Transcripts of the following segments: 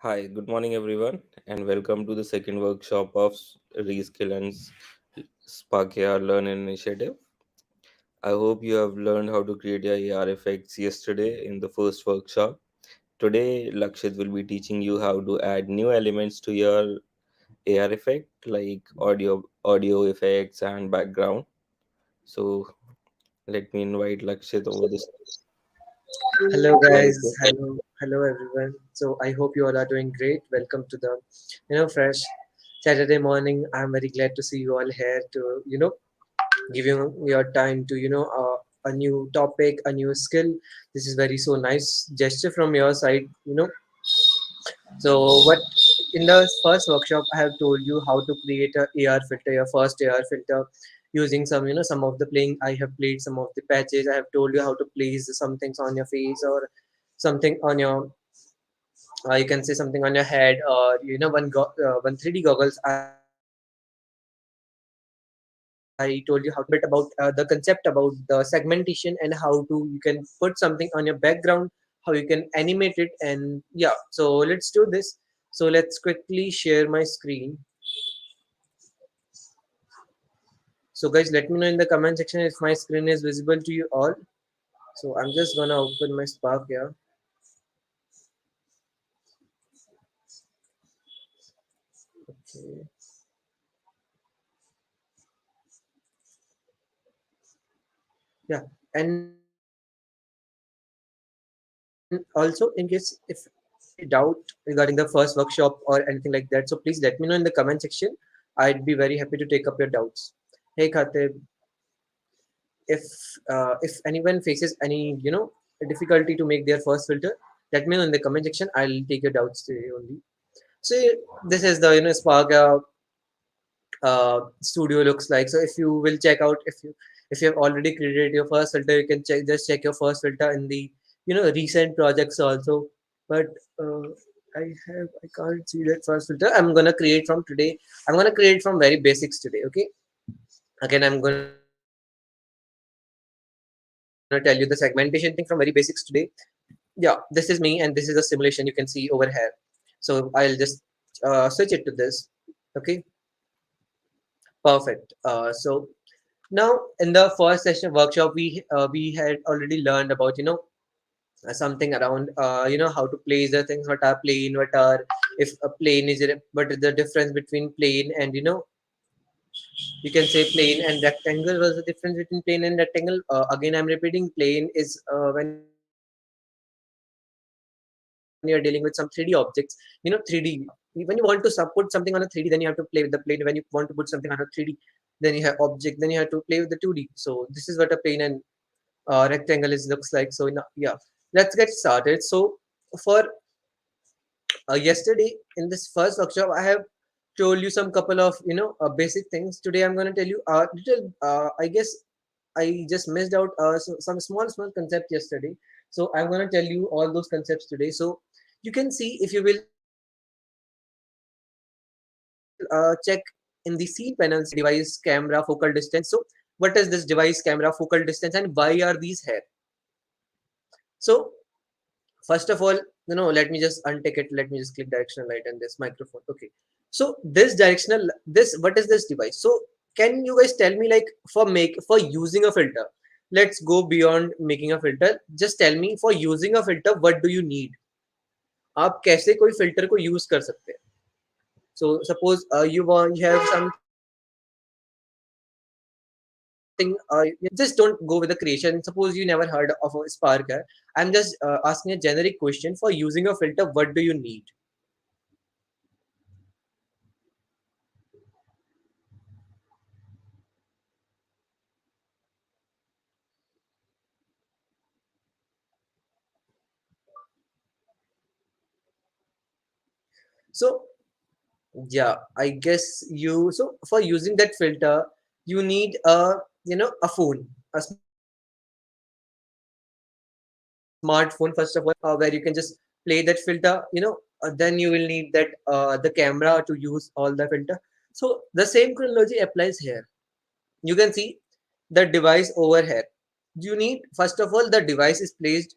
Hi, good morning everyone, and welcome to the second workshop of Reskill and Spark AR Learn initiative. I hope you have learned how to create your AR effects yesterday in the first workshop. Today, Lakshit will be teaching you how to add new elements to your AR effect like audio effects and background. So let me invite Lakshit over this. Hello guys, Okay. hello everyone. So I hope you all are doing great. Welcome to the fresh Saturday morning. I'm very glad to see you all here to give you your time to a new topic, a new skill. This is very so nice gesture from your side. So what in the first workshop I have told you how to create a AR filter, your first AR filter using some of the playing. I have played some of the patches. I have told you how to place some things on your face or something on your you can say something on your head or one 3D goggles. I told you how to put it about the concept about the segmentation and how to you can put something on your background, how you can animate it. And yeah, so let's do this. So let's quickly share my screen. So guys, let me know in the comment section if my screen is visible to you all. So I'm just gonna open my Spark here. Okay. Yeah, and also in case if any doubt regarding the first workshop or anything like that, so please let me know in the comment section. I'd be very happy to take up your doubts. Hey Khatib, if anyone faces any difficulty to make their first filter, let me know in the comment section. I'll take your doubts today only. So this is the Spark studio looks like. So if you will check out, if you have already created your first filter, you can check your first filter in the recent projects also. But uh, I can't see that first filter. I'm gonna create from today. I'm gonna create from very basics today. Okay. Again, I'm gonna tell you the segmentation thing from very basics today. Yeah, this is me and this is a simulation you can see over here. So I'll just switch it to this. Okay, perfect. So now in the first session workshop, we had already learned about something around how to place the things, what are plane, what are if a plane is what is the difference between plane and you can say plane and rectangle. Was the difference between plane and rectangle? Again, I'm repeating, plane is when you're dealing with some 3D objects, 3D. When you want to put something on a 3D, then you have to play with the plane. When you want to put something on a 3D, then you have object, then you have to play with the 2D. So this is what a plane and rectangle is looks like. So yeah, let's get started. So for yesterday in this first workshop, I have told you some couple of basic things. Today I'm going to tell you little I guess I just missed out some small concept yesterday. So I'm going to tell you all those concepts today. So you can see, if you will check in the scene panel, so you can see device, camera, focal distance. So what is this device, camera, focal distance, and why are these here? So first of all, let me just untick it. Let me just click directional light and this microphone. Okay. So this directional, this, what is this device? So can you guys tell me, like, for using a filter, let's go beyond making a filter. Just tell me, for using a filter, what do you need? आप कैसे कोई filter को use कर सकते हैं? So suppose you have something, just don't go with the creation. Suppose you never heard of a spark. I'm just asking a generic question. For using a filter, what do you need? So yeah, I guess you, so for using that filter, you need a phone, a smartphone first of all, where you can just play that filter. Then you will need that the camera to use all the filter. So the same chronology applies here. You can see the device over here. You need, first of all, the device is placed,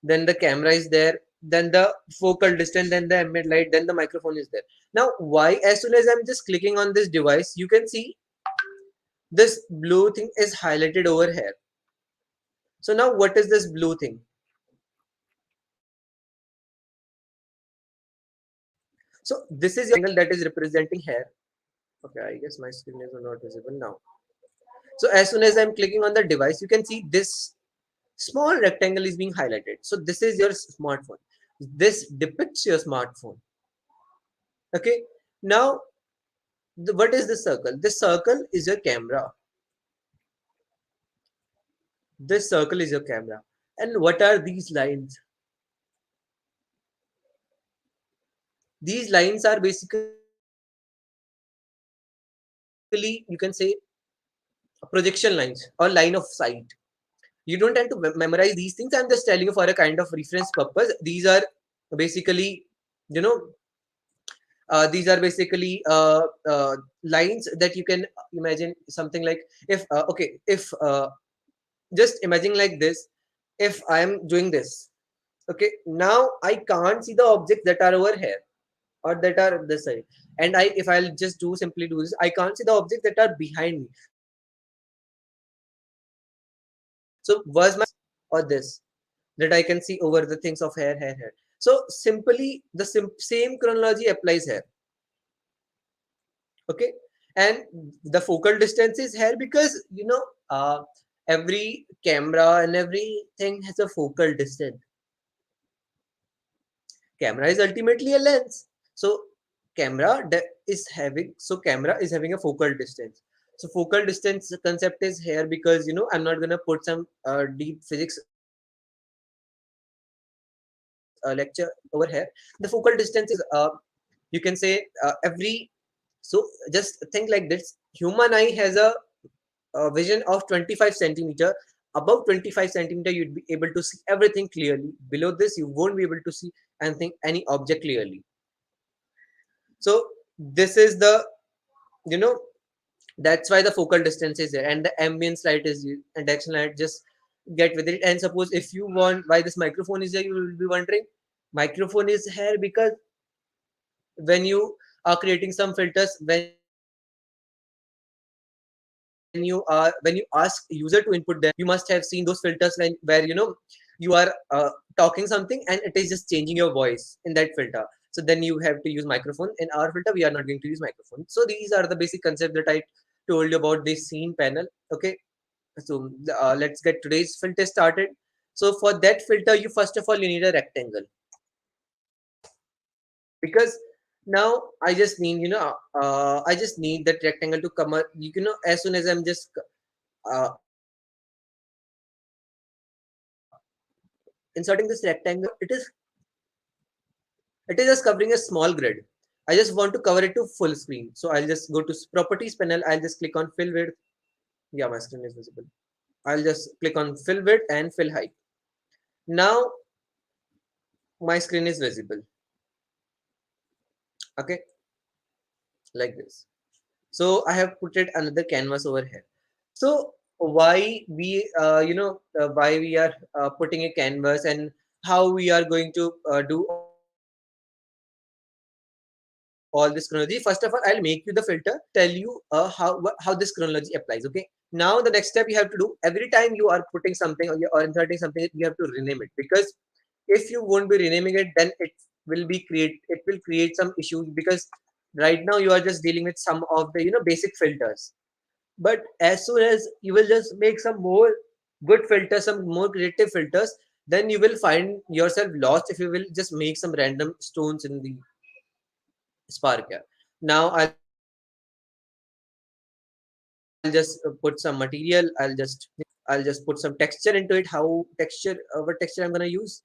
then the camera is there, then the focal distance, then the ambient light, then the microphone is there. Now why, as soon as I'm just clicking on this device, you can see this blue thing is highlighted over here. So now what is this blue thing? So this is your rectangle that is representing here. Okay, I guess my screen is not visible now. So as soon as I'm clicking on the device, you can see this small rectangle is being highlighted. So this is your smartphone. This depicts your smartphone. Okay. Now, what is this circle? This circle is your camera. This circle is your camera. And what are these lines? These lines are basically, you can say, projection lines or line of sight. You don't have to memorize these things. I'm just telling you for a kind of reference purpose. These are basically, you know, these are basically lines that you can imagine something like, if okay, if just imagine like this, if I am doing this, okay, now I can't see the objects that are over here or that are this side, and I, if I'll just do simply do this, I can't see the objects that are behind me. So was my or this, that I can see over the things of here. So simply the same chronology applies here. Okay. And the focal distance is here because, every camera and everything has a focal distance. Camera is ultimately a lens. So camera is having a focal distance. So focal distance concept is here because, I'm not gonna put some deep physics lecture over here. The focal distance is, you can say, every, so just think like this. Human eye has a vision of 25 centimeter. Above 25 centimeter, you'd be able to see everything clearly. Below this, you won't be able to see anything, any object clearly. So this is the, you know that's why the focal distance is there, and the ambience light is used, and direction light, just get with it. And suppose if you want why this microphone is there, you will be wondering. Microphone is here because when you are creating some filters, when you ask user to input them, you must have seen those filters where you are talking something and it is just changing your voice in that filter. So then you have to use microphone. In our filter, we are not going to use microphone. So these are the basic concepts that I told you about this scene panel. Okay. So let's get today's filter started. So for that filter, you first of all, you need a rectangle, because now I just need, I just need that rectangle to come up. As soon as I'm just inserting this rectangle, it is just covering a small grid. I just want to cover it to full screen. So I'll just go to properties panel. I'll just click on fill width. Yeah, my screen is visible. I'll just click on fill width and fill height. Now my screen is visible. Okay, like this. So I have put it another canvas over here. So why we are putting a canvas, and how we are going to do all this chronology. First of all, I'll make you the filter, then I'll tell you how this chronology applies. Okay. Now the next step you have to do, every time you are putting something, or inserting something, you have to rename it, because if you won't be renaming it, then it will create some issues, because right now you are just dealing with some of the, basic filters. But as soon as you will just make some more good filters, some more creative filters, then you will find yourself lost if you will just make some random stones in the spark. Yeah. Now I'll just put some material. I'll just put some texture into it. How texture? What texture I'm gonna use?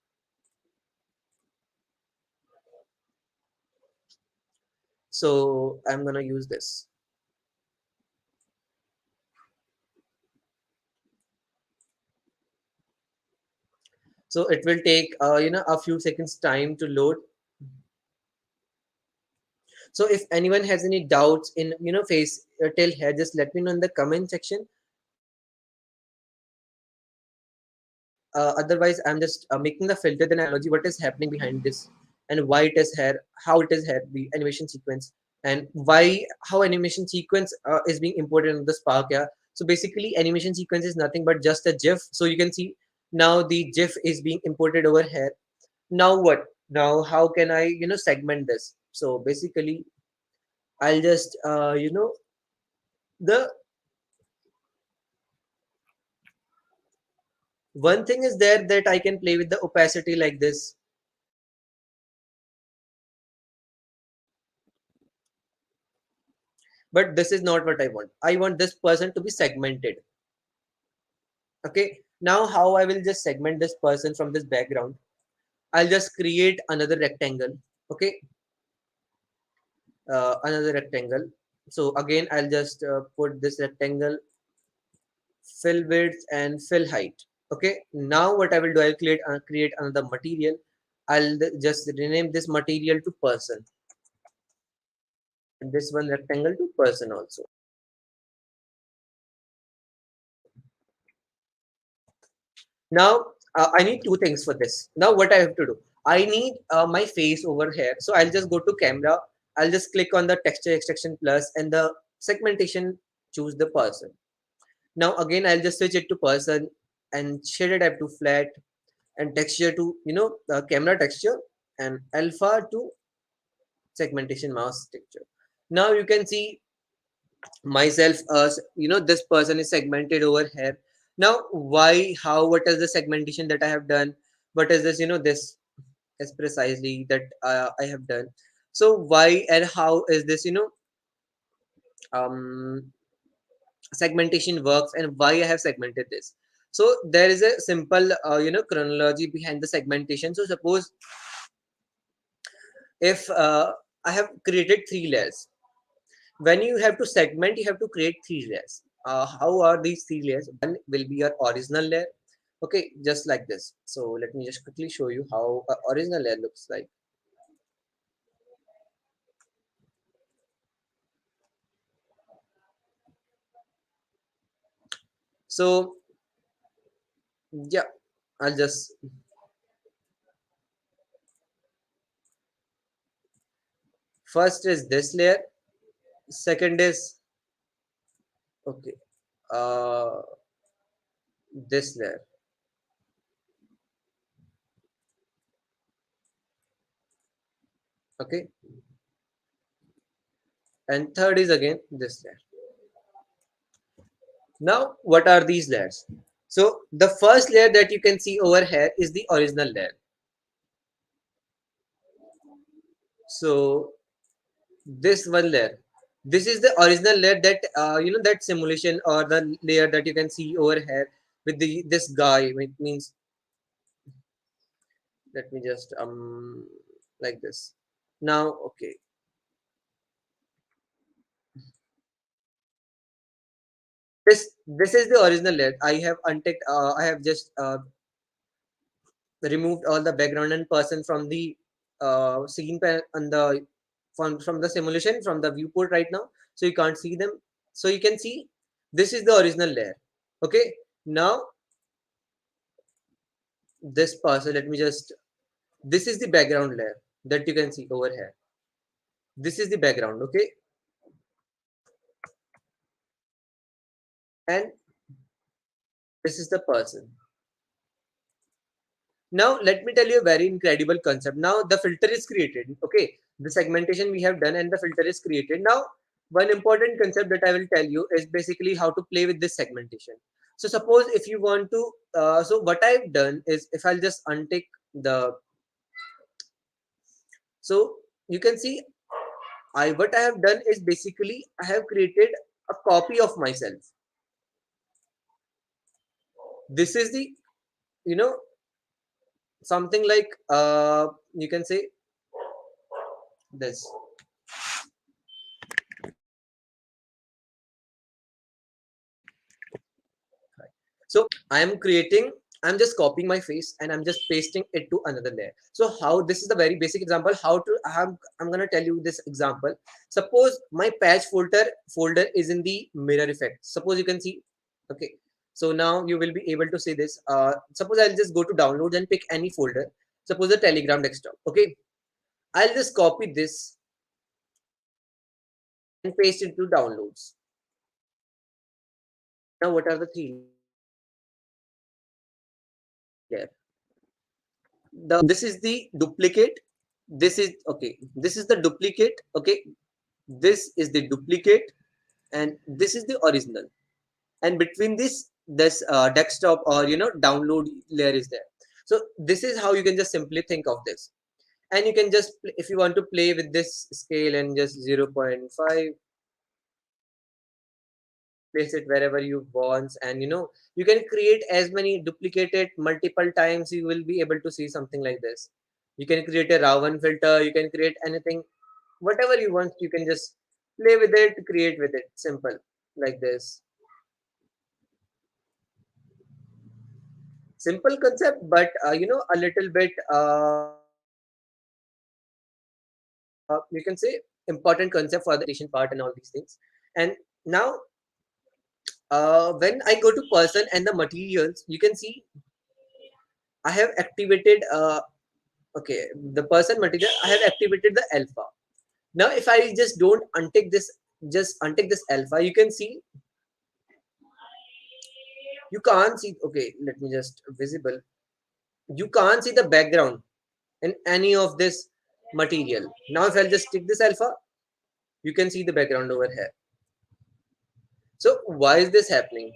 So I'm gonna use this. So it will take a few seconds time to load. So if anyone has any doubts in, face till here, just let me know in the comment section. otherwise I'm just making the filter, then analogy what is happening behind this, and why it is here, how it is here, the animation sequence, and why, how animation sequence is being imported in the Spark. Yeah, so basically animation sequence is nothing but just a GIF. So you can see now the GIF is being imported over here. Now what? Now how can I segment this? So basically I'll just the one thing is there that I can play with the opacity like this. But this is not what I want. I want this person to be segmented. Okay. Now how I will just segment this person from this background? I'll just create another rectangle. Okay. Another rectangle. So again, I'll just put this rectangle, fill width and fill height. Okay. Now what I will do, I'll create another material. I'll just rename this material to person, and this one rectangle to person also. Now I need two things for this. Now what I have to do, I need my face over here. So I'll just go to camera. I'll just click on the texture extraction plus and the segmentation, choose the person. Now again, I'll just switch it to person and shaded type to flat and texture to, camera texture, and alpha to segmentation mask texture. Now you can see myself as this person is segmented over here. Now why, how, what is the segmentation that I have done, what is this, this is precisely that I have done. So why and how is this um segmentation works, and why I have segmented this. So there is a simple chronology behind the segmentation. So suppose if I have created three layers, when you have to segment, you have to create three layers. How are these three layers? One will be your original layer. Okay, just like this. So let me just quickly show you how a original layer looks like. So yeah, I'll just, first is this layer, second is, okay, uh this layer, okay, and third is again this layer. Now what are these layers? So the first layer that you can see over here is the original layer. So this one layer, this is the original layer, that that simulation or the layer that you can see over here with the this guy. It means, let me just like this. Now okay, this is the original layer. I have unticked, I have just removed all the background and person from the scene and the from the simulation, from the viewport right now, so you can't see them. So you can see this is the original layer. Okay. Now this person, let me just, this is the background layer that you can see over here. This is the background. Okay. And this is the person. Now let me tell you a very incredible concept. Now the filter is created. Okay, the segmentation we have done and the filter is created. Now one important concept that I will tell you is basically how to play with this segmentation. So suppose if you want to, so what I've done is, if I'll just untick the, so you can see, I what I have done is basically I have created a copy of myself. This is the, you know something like, you can say this. So I'm creating, I'm just copying my face and I'm just pasting it to another layer. So how, this is the very basic example how to, I'm going to tell you this example. Suppose my patch folder is in the mirror effect. Suppose you can see, okay. So now you will be able to see this. Suppose I'll just go to downloads and pick any folder. Suppose the Telegram desktop. Okay, I'll just copy this and paste it to downloads. Now what are the three layers? This is the duplicate. This is okay. This is the duplicate. Okay, this is the duplicate, and this is the original. And between this desktop or download layer is there. So this is how you can just simply think of this. And you can just if you want to play with this scale and just 0.5, place it wherever you want, and you can create as many duplicated multiple times. You will be able to see something like this. You can create a Ravan filter, you can create anything, whatever you want. You can just play with it, create with it, simple, like this. Simple concept, but a little bit you can say important concept for the implementation part and all these things. And now when I go to person and the materials, you can see I have activated okay, the person material, I have activated the alpha. Now if I just don't untick this, just untick this alpha, you can see you can't see. Okay, let me just visible. You can't see the background in any of this material. Now if I'll just tick this alpha, you can see the background over here. So why is this happening?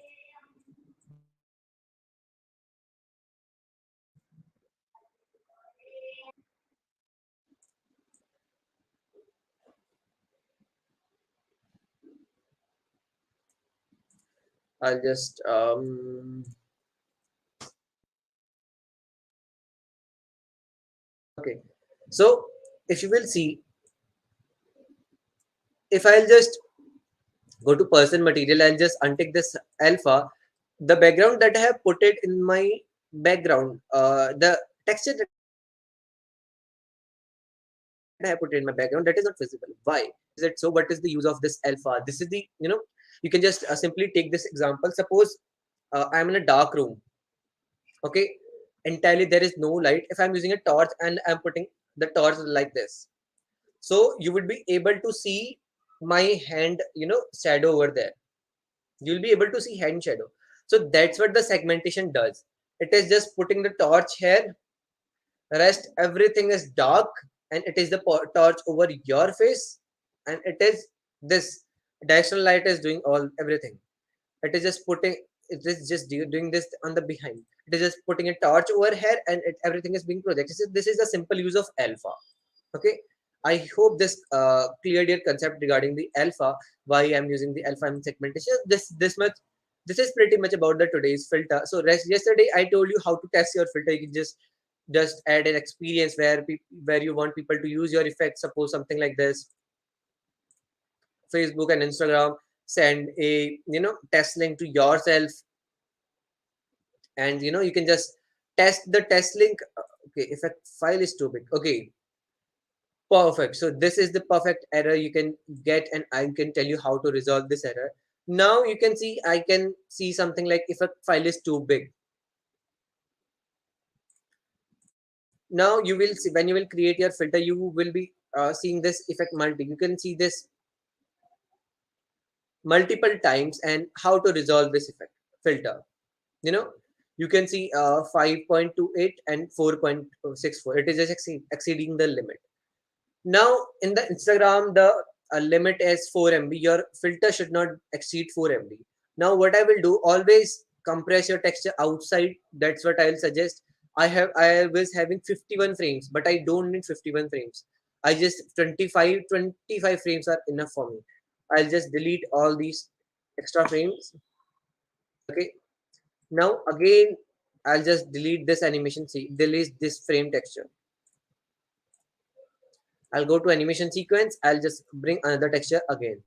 I'll just okay. So if you will see, if I'll just go to person material, I'll just untick this alpha. The background that I have put it in my background, the texture that I have put in my background, that is not visible. Why? Is it so? What is the use of this alpha? This is the you can just simply take this example. Suppose I'm in a dark room. Okay, entirely there is no light. If I'm using a torch and I'm putting the torch like this, so you would be able to see my hand, shadow over there. You'll be able to see hand shadow. So that's what the segmentation does. It is just putting the torch here, rest everything is dark, and it is the torch over your face, and it is this directional light is doing all everything. It is just putting, it is just doing this on the behind. It is just putting a torch over here, and everything is being projected. This is the simple use of alpha. Okay, I hope this cleared your concept regarding the alpha, why I'm using the alpha in segmentation. This much, this is pretty much about the today's filter. So yesterday I told you how to test your filter. You can just add an experience where where you want people to use your effect. Suppose something like this, Facebook and Instagram, send a test link to yourself, and you can just test the test link. Okay, if a file is too big, okay, perfect. So this is the perfect error you can get, and I can tell you how to resolve this error. Now you can see, I can see something like if a file is too big. Now you will see when you will create your filter, you will be seeing this effect multi. You can see this multiple times and how to resolve this effect filter. You know, you can see 5.28 and 4.64. It is just exceeding the limit. Now in the Instagram, the limit is 4 MB. Your filter should not exceed 4 MB. Now what I will do, always compress your texture outside. That's what I'll suggest. I was having 51 frames, but I don't need 51 frames. I just 25 frames are enough for me. I'll just delete all these extra frames. Okay. Now again, I'll just delete this animation. See, delete this frame texture. I'll go to animation sequence. I'll just bring another texture again.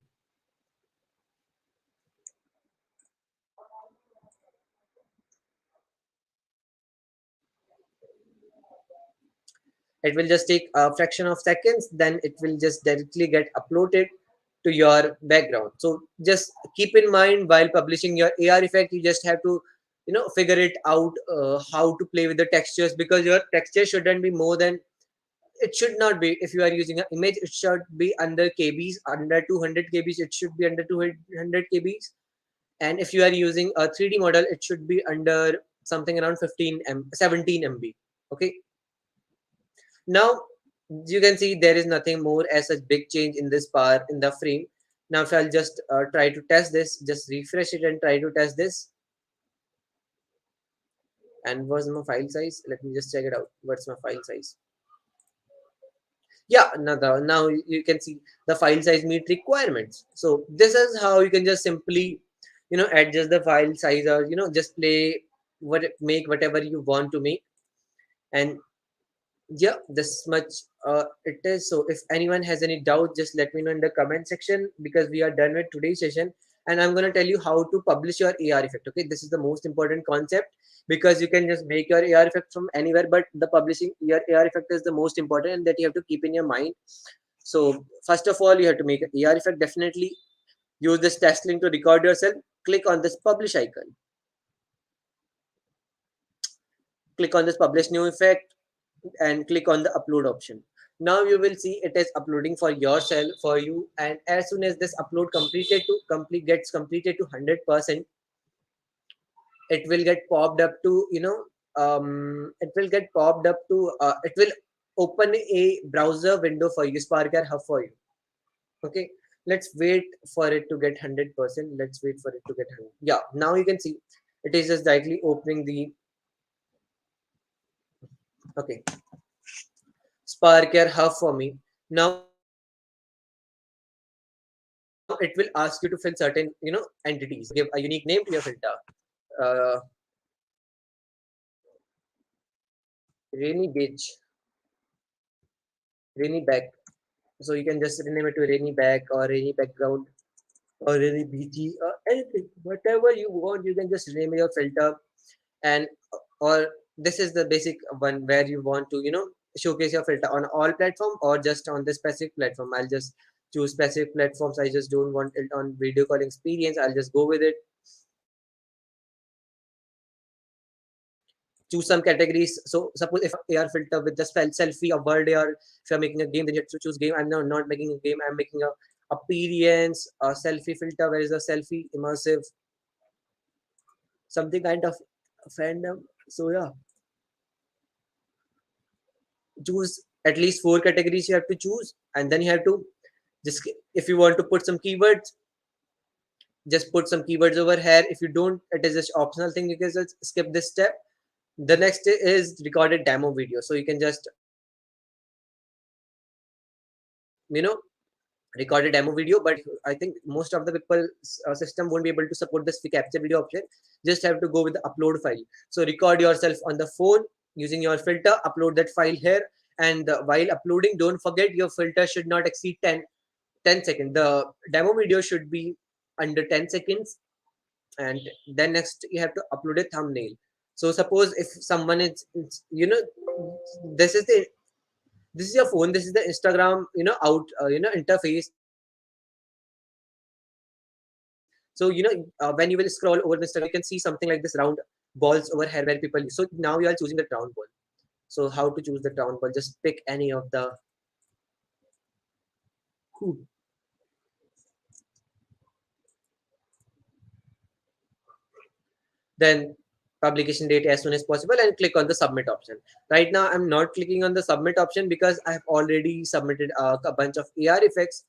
It will just take a fraction of seconds. Then it will just directly get uploaded. to your background. So just keep in mind while publishing your AR effect, you just have to figure it out how to play with the textures, because your texture shouldn't be more than, it should not be, if you are using an image, it should be under kbs, under 200 kbs, it should be under 200 kbs. And if you are using a 3D model, it should be under something around 17 MB. Okay, now you can see there is nothing more as such big change in this bar in the frame. Now if I'll just try to test this, just refresh it and try to test this. And what's my file size? Let me just check it out. What's my file size? Yeah, now you can see the file size meet requirements. So this is how you can just simply adjust the file size, or just play make whatever you want to make. And yeah, this much it is. So if anyone has any doubt, just let me know in the comment section, because we are done with today's session. And I'm going to tell you how to publish your AR effect. Okay, this is the most important concept, because you can just make your AR effect from anywhere, but the publishing your AR effect is the most important, and that you have to keep in your mind. So first of all, you have to make an AR effect. Definitely use this test link to record yourself. Click on this publish icon. Click on this publish new effect and click on the upload option. Now you will see it is uploading for yourself, for you. And as soon as this upload gets completed to 100%, it will get popped up to it will get popped up to it will open a browser window for you, Sparker Hub for you. Okay, let's wait for it to get 100%. Let's wait for it to get 100. Yeah, now you can see it is just directly opening the, okay, Sparker Hub for me. Now it will ask you to fill certain entities. So give a unique name to your filter. uh, Rainy beach, rainy back. So you can just rename it to rainy back, or rainy background, or rainy beachy, or anything, whatever you want. You can just rename your filter. And or this is the basic one where you want to showcase your filter on all platform, or just on the specific platform. I'll just choose specific platforms. I just don't want it on video calling experience. I'll just go with it. Choose some categories. So suppose if AR filter with just selfie or birthday, or if you're making a game, then you have to choose game. I'm not making a game, I'm making a appearance, a selfie filter. Where is the selfie immersive, something kind of fandom. So yeah, choose at least 4 categories you have to choose. And then you have to just, if you want to put some keywords, just put some keywords over here. If you don't, it is just optional thing, you can just skip this step. The next is recorded demo video. So you can just record a demo video. But I think most of the people system won't be able to support this capture video option. Just have to go with the upload file. So record yourself on the phone using your filter, upload that file here. And while uploading, don't forget your filter should not exceed 10 seconds. The demo video should be under 10 seconds. And then next you have to upload a thumbnail. So suppose if someone is this is the, this is your phone, this is the Instagram interface. So when you will scroll over Instagram, you can see something like this round balls over here where people use. So now you are choosing the round ball. So how to choose the round ball? Just pick any of the, then publication date as soon as possible, and click on the submit option. Right now I'm not clicking on the submit option because I have already submitted a bunch of AR effects.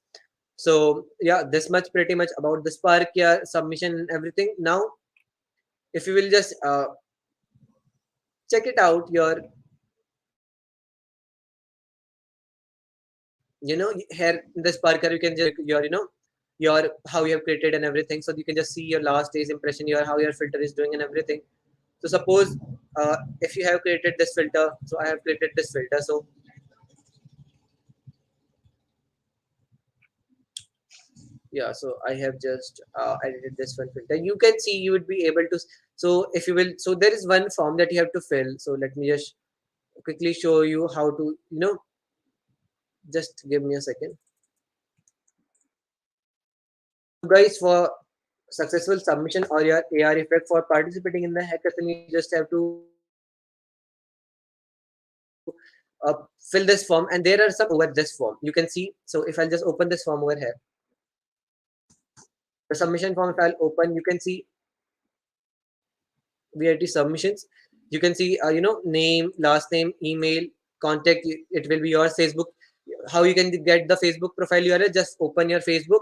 So yeah, this much pretty much about the Spark AR submission and everything. Now if you will just check it out, here in the Sparker you can just your how you have created and everything. So you can just see your last day's impression, your how your filter is doing and everything. So suppose if you have created this filter, so I have created this filter. So yeah, so I have just edited this one filter. You can see, you would be able to. So if you will, so there is one form that you have to fill. So let me just quickly show you how to just give me a second. guys, for successful submission or your AR effect for participating in the hackathon, you just have to fill this form, and there are some over this form. You can see. So if I'll just open this form over here, the submission form, if I'll open, you can see VAT submissions. You can see, name, last name, email, contact. It will be your Facebook. How you can get the Facebook profile URL? Just open your Facebook.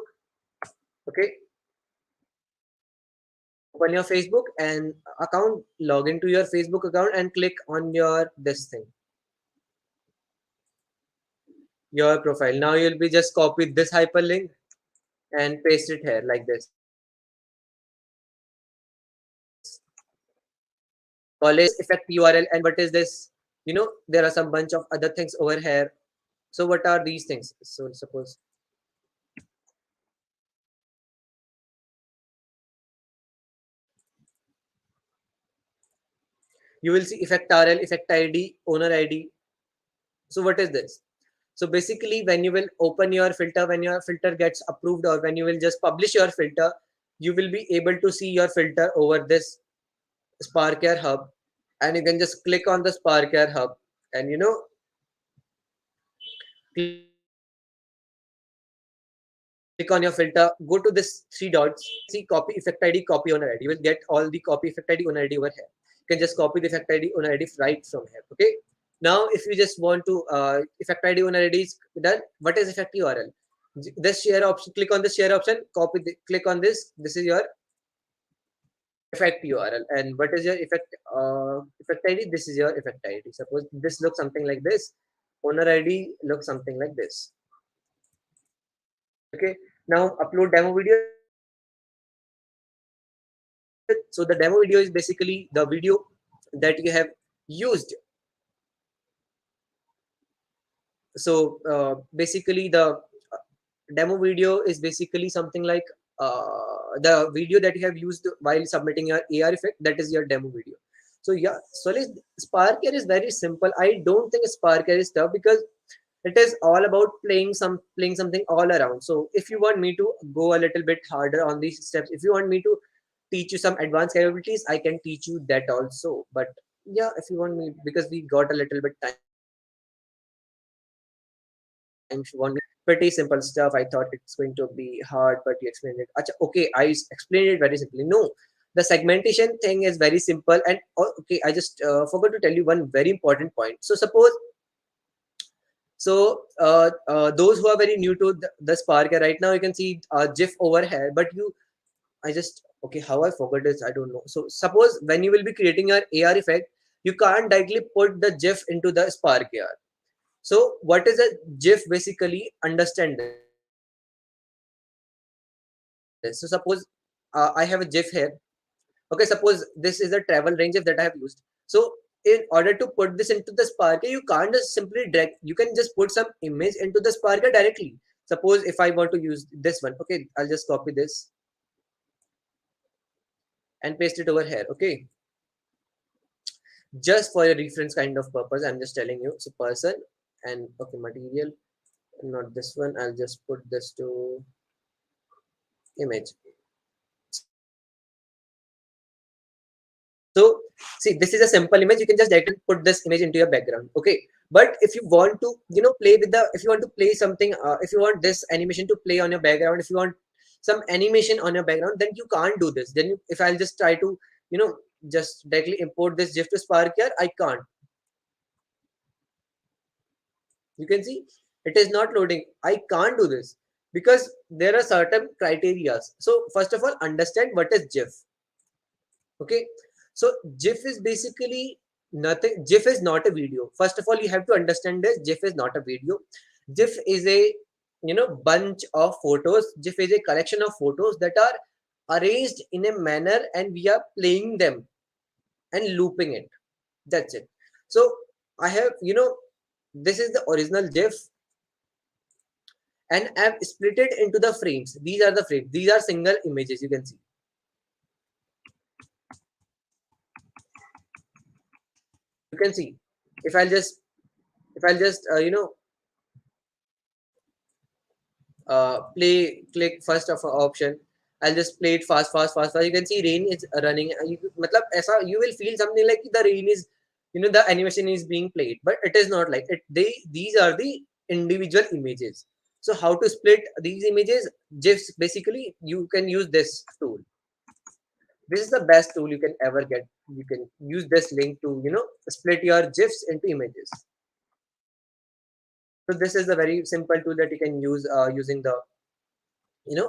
Okay, open your Facebook and account. Log into your Facebook account and click on your this thing, your profile. Now you'll be just copy this hyperlink and paste it here like this. College effect URL, and what is this? There are some bunch of other things over here. So what are these things? So suppose you will see effect RL, effect ID, owner ID. So what is this? So basically, when you will open your filter, when your filter gets approved, or when you will just publish your filter, you will be able to see your filter over this Spark Air Hub, and you can just click on the Spark Air Hub, and click on your filter, go to this three dots, see copy effect ID, copy owner ID. You will get all the copy effect ID owner ID over here. You can just copy the effect ID owner ID right from here. Okay. Now, if you just want to effect ID owner ID is done. What is effect URL? This share option. Click on the share option. Click on this. This is your effect URL. And what is your effect ID? This is your effect ID. Suppose this looks something like this. Owner ID looks something like this. Okay. Now upload demo video. So the demo video is basically the video that you have used. So basically the demo video is basically something like the video that you have used while submitting your AR effect. That is your demo video. So yeah, Solid, Spark Air is very simple. I don't think Spark Air is tough because it is all about playing something all around. So if you want me to go a little bit harder on these steps, if you want me to teach you some advanced capabilities, I can teach you that also. But yeah, if you want me, because we got a little bit time, if you want me, pretty simple stuff. I thought it's going to be hard, but you explained it. Acha, okay, I explained it very simply. No, the segmentation thing is very simple. And okay, I just forgot to tell you one very important point. Those who are very new to the Spark right now, you can see GIF over here, but I just, okay, how I forgot this, I don't know. So suppose when you will be creating your AR effect, you can't directly put the GIF into the Spark AR. So what is a GIF basically? Understand this. So suppose I have a GIF here. Okay, suppose this is the travel range that I have used. So in order to put this into the Spark, you can't just simply drag. You can just put some image into the Spark directly. Suppose if I want to use this one, okay, I'll just copy this and paste it over here. Okay, just for your reference kind of purpose, I'm just telling you. So person, and okay, material, not this one. I'll just put this to image. So see, this is a simple image. You can just direct and put this image into your background. Okay, but if you want to play with the, if you want to play something, if you want this animation to play on your background, if you want some animation on your background, then you can't do this. Then if I'll just try to just directly import this GIF to Spark here, I can't. You can see it is not loading. I can't do this because there are certain criteria. So first of all, understand what is GIF. Okay, so GIF is basically nothing. GIF is not a video. First of all, you have to understand this. GIF is not a video. GIF is a bunch of photos. GIF is a collection of photos that are arranged in a manner, and we are playing them and looping it. That's it. So I have, this is the original GIF, and I've split it into the frames. These are the frames. These are single images. You can see. You can see. If I'll just, play, click first of option. I'll just play it fast, fast, fast, fast. You can see rain is running. Matlab, aisa, you will feel something like the rain is, the animation is being played, but it is not like it. These are the individual images. So how to split these images? GIFs, basically, you can use this tool. This is the best tool you can ever get. You can use this link to, split your GIFs into images. So this is a very simple tool that you can use using the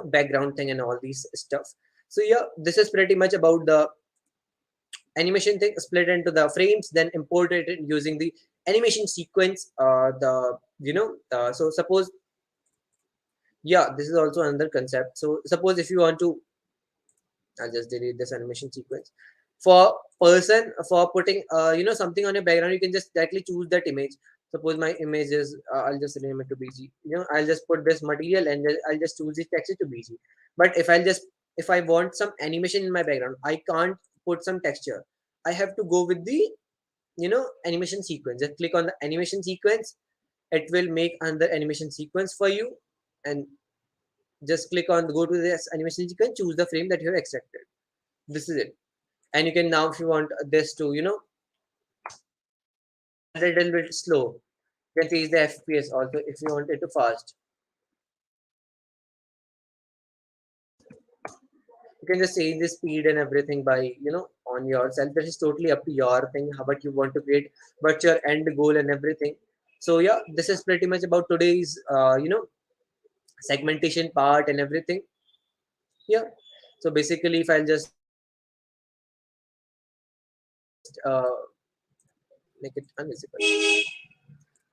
background thing and all these stuff. So yeah, this is pretty much about the animation thing. Split into the frames, then import it using the animation sequence. The so suppose, yeah, this is also another concept. So suppose if you want to, I'll just delete this animation sequence. For putting something on your background, you can just directly choose that image. Suppose my image is I'll just rename it to BG. I'll just put this material and I'll just choose the texture to BG. But if I want some animation in my background, I can't put some texture. I have to go with the animation sequence. Just click on the animation sequence. It will make another animation sequence for you, and just click on go to this animation sequence, choose the frame that you have extracted. This is it. And you can now, if you want this to a little bit slow, you can change the FPS also if you want it to fast. You can just change the speed and everything by on yourself. This is totally up to your thing, how what you want to create, what's your end goal and everything. So yeah, this is pretty much about today's segmentation part and everything. Yeah, so basically if I'll just make it unvisible,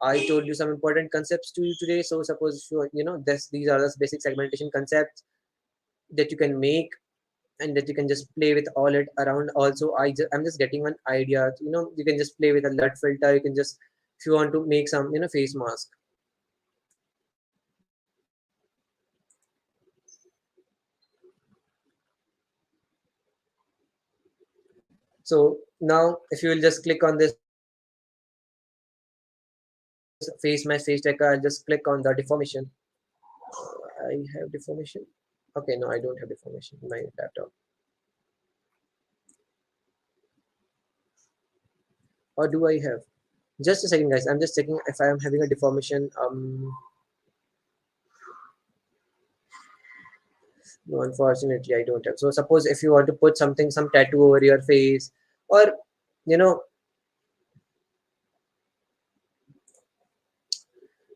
I told you some important concepts to you today. So suppose if these are the basic segmentation concepts that you can make, and that you can just play with all it around. Also, I'm just getting one idea. You can just play with a LUT filter. You can just, if you want to make some face mask. So now if you will just click on this face mask face checker, I'll just click on the deformation. I have deformation. Okay, no, I don't have deformation in my laptop. Or do I have? Just a second, guys. I'm just checking if I am having a deformation. No, unfortunately, I don't have. So suppose if you want to put something, some tattoo over your face, or you know,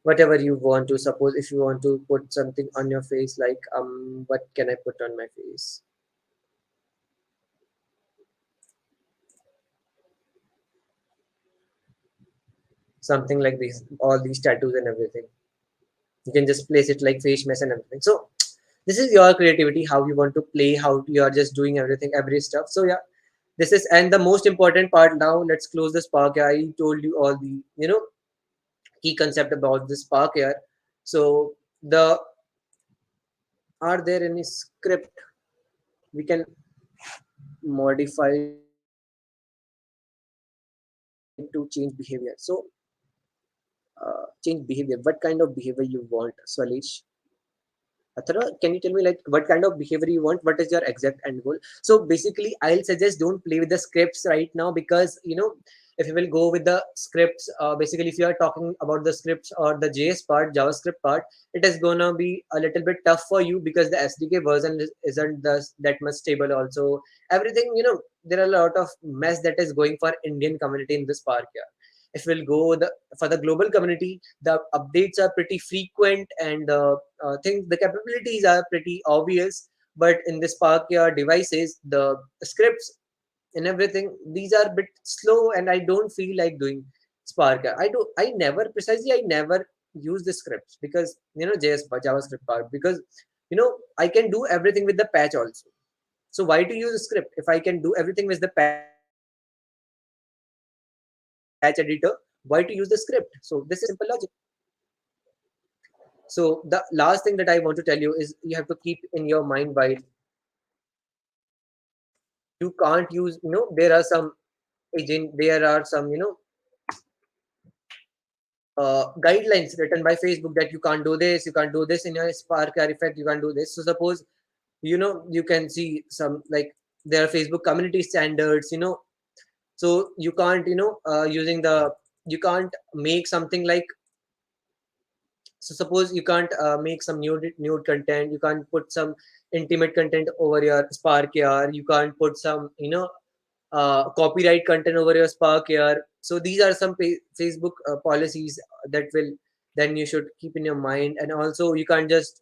whatever you want to. Suppose if you want to put something on your face, like what can I put on my face? Something like these, all these tattoos and everything. You can just place it like face mesh and everything. So this is your creativity, how you want to play, how you are just doing everything, every stuff. So yeah, this is, and the most important part now. Let's close this park. I told you all the key concept about this park here. So the are there any script we can modify to change behavior? So change behavior. What kind of behavior you want, Swalish? Athara, can you tell me like what kind of behavior you want? What is your exact end goal? So basically, I'll suggest don't play with the scripts right now, because if you will go with the scripts, basically if you are talking about the scripts or the JS part, JavaScript part, it is gonna be a little bit tough for you because the SDK version isn't that much stable. Also, everything there are a lot of mess that is going for Indian community in this part here. If we'll go for the global community, the updates are pretty frequent, and things, the capabilities are pretty obvious. But in this Spark devices, the scripts and everything, these are a bit slow, and I don't feel like doing Spark. I never use the scripts because JavaScript part, because I can do everything with the patch also. So why to use a script if I can do everything with the patch editor? Why to use the script? So this is simple logic. So the last thing that I want to tell you is you have to keep in your mind, while you can't use, there are some there are some guidelines written by Facebook that you can't do this, you can't do this in your Spark effect, you can't do this. So suppose You can see some, like, there are Facebook community standards. So you can't, using the you can't make something like, so suppose you can't make some nude content, you can't put some intimate content over your Spark here, you can't put some, copyright content over your Spark here. So these are some Facebook policies that will then you should keep in your mind. And also you can't just,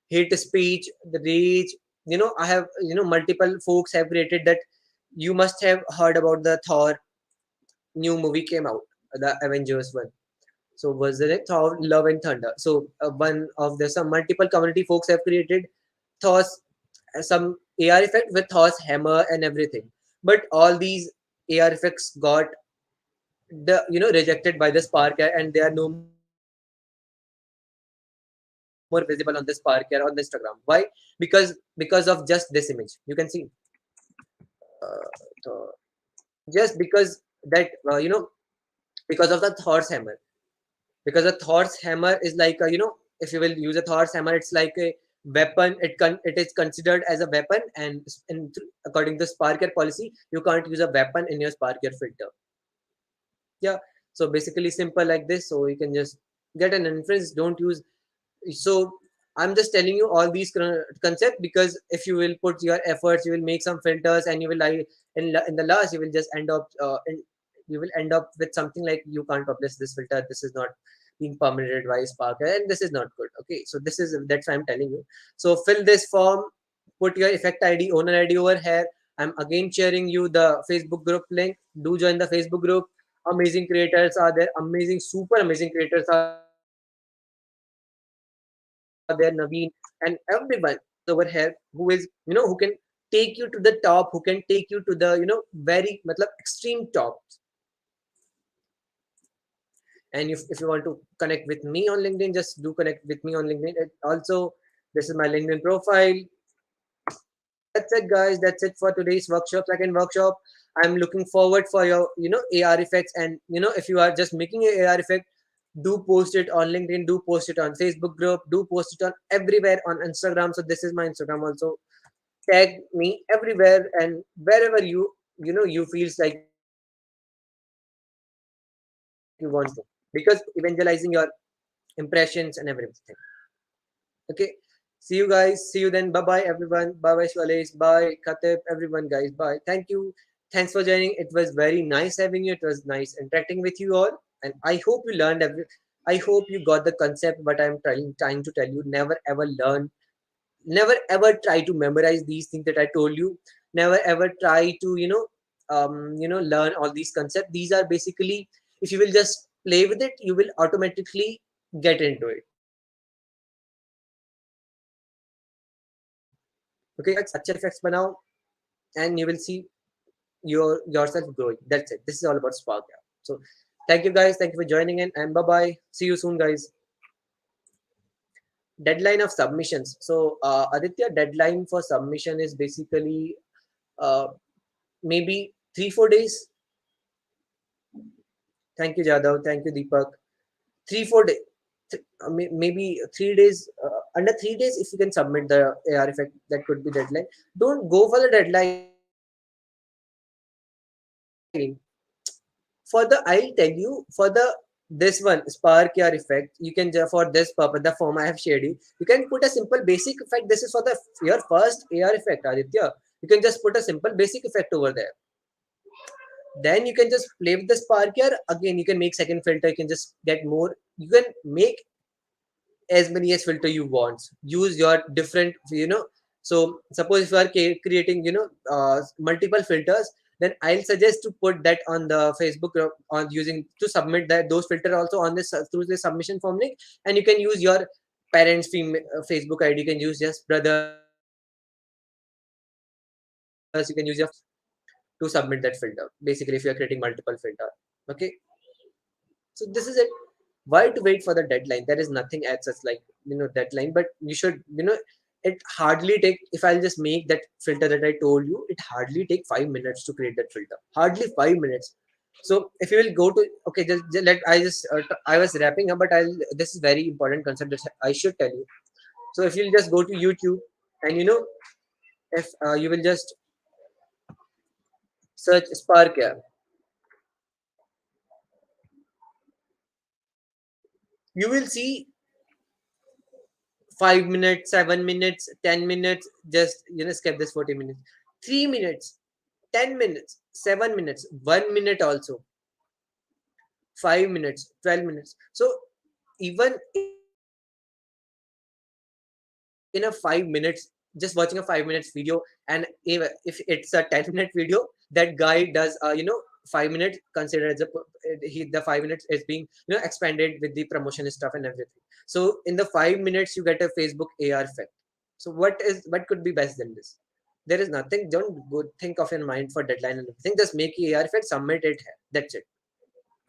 hate speech, the rage. I have, multiple folks have rated that you must have heard about the Thor new movie came out, the Avengers one. So was the Thor Love and Thunder. So one of the some multiple community folks have created Thor's some AR effect with Thor's hammer and everything. But all these AR effects got rejected by the Spark, and they are no more visible on the Spark on Instagram. Why? Because of just this image. You can see uh, just because that because of the Thor's hammer. Because a Thor's hammer is like a, if you will use a Thor's hammer, it's like a weapon. It is considered as a weapon, and according to Sparker policy, you can't use a weapon in your Sparker filter. Yeah. So basically simple like this. So you can just get an inference. Don't use. So I'm just telling you all these concept, because if you will put your efforts, you will make some filters, and you will like in the last you will just end up you will end up with something like, you can't publish this filter, this is not being permitted by Spark, and this is not good. Okay, so that's why I'm telling you. So fill this form, put your effect ID, owner ID over here. I'm again sharing you the Facebook group link. Do join the Facebook group. Amazing creators are there, amazing, super amazing creators are there, Naveen and everyone over here who is, who can take you to the top, who can take you to the, very extreme tops. And if you want to connect with me on LinkedIn, just do connect with me on LinkedIn. Also, this is my LinkedIn profile. That's it, guys. That's it for today's workshop, second workshop. I'm looking forward for your, AR effects. And, if you are just making an AR effect, do post it on LinkedIn, do post it on Facebook group, do post it on everywhere on Instagram. So this is my Instagram also. Tag me everywhere and wherever you feels like you want to, because evangelizing your impressions and everything. Okay. See you guys. See you then. Bye bye, everyone. Bye bye, Shwalesh. Bye, Khatib, everyone, guys. Bye. Thank you. Thanks for joining. It was very nice having you. It was nice interacting with you all. And I hope you learned I hope you got the concept, but I'm trying to tell you, never ever try to memorize these things that I told you. Never ever try to, learn all these concepts. These are basically, if you will just play with it, you will automatically get into it. Okay, so just अच्छे effects banao, and you will see yourself growing. That's it. This is all about Spark. Yeah. So thank you guys. Thank you for joining in, and bye bye. See you soon, guys. Deadline of submissions. So Aditya, deadline for submission is basically uh, maybe 3 4 days. Thank you, Jadhav. Thank you, Deepak. 3 4 days. Maybe 3 days. Under 3 days, if you can submit the AR effect, that could be deadline. Don't go for the deadline. For the, I'll tell you, for the this one Spark AR effect, you can for this purpose, the form I have shared you can put a simple basic effect. This is for the your first AR effect, Aditya. You can just put a simple basic effect over there. Then you can just play with the Spark AR. Again, you can make second filter. You can just get more. You can make as many as filter you want. Use your different, so suppose if you are creating, multiple filters, then I'll suggest to put that on the Facebook group, on using to submit that those filter also on this through the submission form link. And you can use your parents Facebook ID, you can use just brothers, you can use your to submit that filter, basically, if you are creating multiple filter. Okay, so this is it. Why to wait for the deadline? There is nothing as such like, deadline, but you should, it hardly take, if I'll just make that filter that I told you, it hardly take 5 minutes to create that filter. Hardly 5 minutes. So if you will go to, okay, just let I just I was wrapping up, but I'll this is very important concept that I should tell you. So if you'll just go to YouTube, And if you will just search Spark here, you will see 5 minutes, 7 minutes, 10 minutes. Just skip this 40 minutes, 3 minutes, 10 minutes, 7 minutes, 1 minute also, 5 minutes, 12 minutes. So even in a 5 minutes, just watching a 5 minutes video, and if it's a 10-minute video, that guy does 5 minutes considered as the 5 minutes is being expanded with the promotion stuff and everything. So in the 5 minutes you get a Facebook AR effect. So what could be best than this? There is nothing. Don't go think of your mind for deadline and everything. Just make AR effect, submit it here. That's it.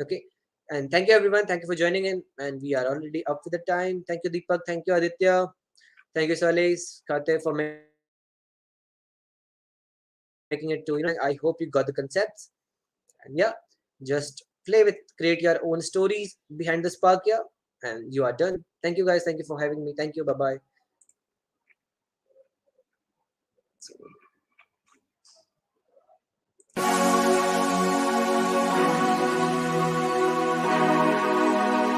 Okay. And thank you everyone. Thank you for joining in. And we are already up with the time. Thank you, Deepak. Thank you, Aditya. Thank you, Solis, Kate, for making it to interesting. I hope you got the concepts. And yeah, just play with, create your own stories behind the spark here, and you are done. Thank you guys. Thank you for having me. Thank you. Bye bye.